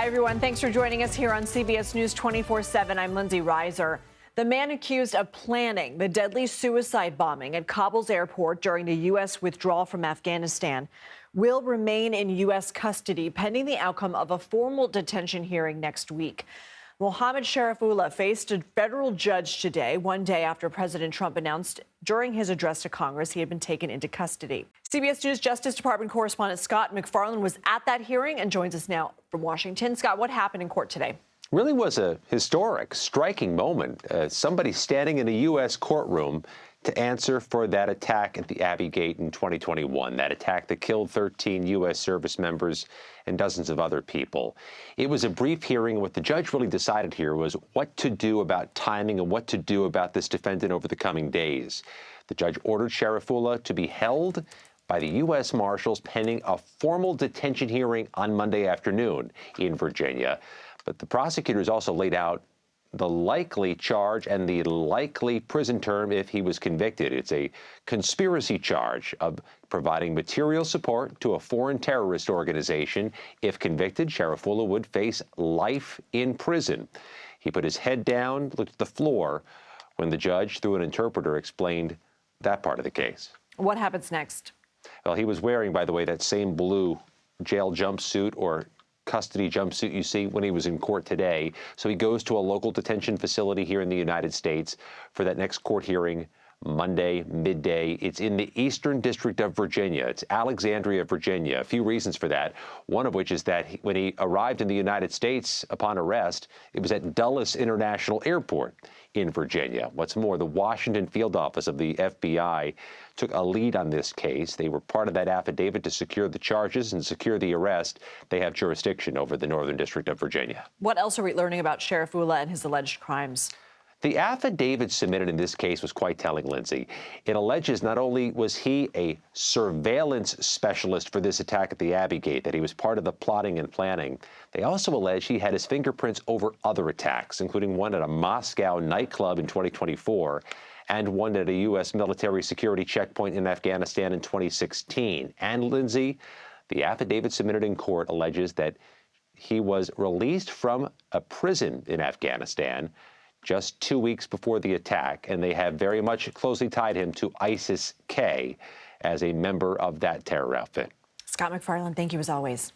everyone. Thanks for joining us here on CBS News 24/7. I'm Lindsay Reiser. The man accused of planning the deadly suicide bombing at Kabul's airport during the U.S. withdrawal from Afghanistan will remain in U.S. custody pending the outcome of a formal detention hearing next week. Mohammad Sharifullah faced a federal judge today, one day after President Trump announced during his address to Congress he had been taken into custody. CBS News Justice Department correspondent Scott MacFarlane was at that hearing and joins us now from Washington. Scott, what happened in court today? Really was a historic, striking moment. Somebody standing in a U.S. courtroom to answer for that attack at the Abbey Gate in 2021, that attack that killed 13 U.S. service members and dozens of other people. It was a brief hearing. What the judge really decided here was what to do about timing and what to do about this defendant over the coming days. The judge ordered Sharifullah to be held by the U.S. Marshals pending a formal detention hearing on Monday afternoon in Virginia. But the prosecutors also laid out the likely charge and the likely prison term if he was convicted. It's a conspiracy charge of providing material support to a foreign terrorist organization. If convicted, Sharifullah would face life in prison. He put his head down, looked at the floor when the judge, through an interpreter, explained that part of the case. What happens next? Well, he was wearing, by the way, that same blue jail jumpsuit or custody jumpsuit you see when he was in court today. So he goes to a local detention facility here in the United States for that next court hearing Monday, midday. It's in the Eastern District of Virginia. It's Alexandria, Virginia. A few reasons for that. One of which is that when he arrived in the United States upon arrest, it was at Dulles International Airport in Virginia. What's more, the Washington field office of the FBI took a lead on this case. They were part of that affidavit to secure the charges and secure the arrest. They have jurisdiction over the Northern District of Virginia. What else are we learning about Sharifullah and his alleged crimes? The affidavit submitted in this case was quite telling, Lindsay. It alleges not only was he a surveillance specialist for this attack at the Abbey Gate, that he was part of the plotting and planning. They also allege he had his fingerprints over other attacks, including one at a Moscow nightclub in 2024 and one at a U.S. military security checkpoint in Afghanistan in 2016. And, Lindsay, the affidavit submitted in court alleges that he was released from a prison in Afghanistan just 2 weeks before the attack, and they have very much closely tied him to ISIS-K as a member of that terror outfit. Scott MacFarlane, thank you as always.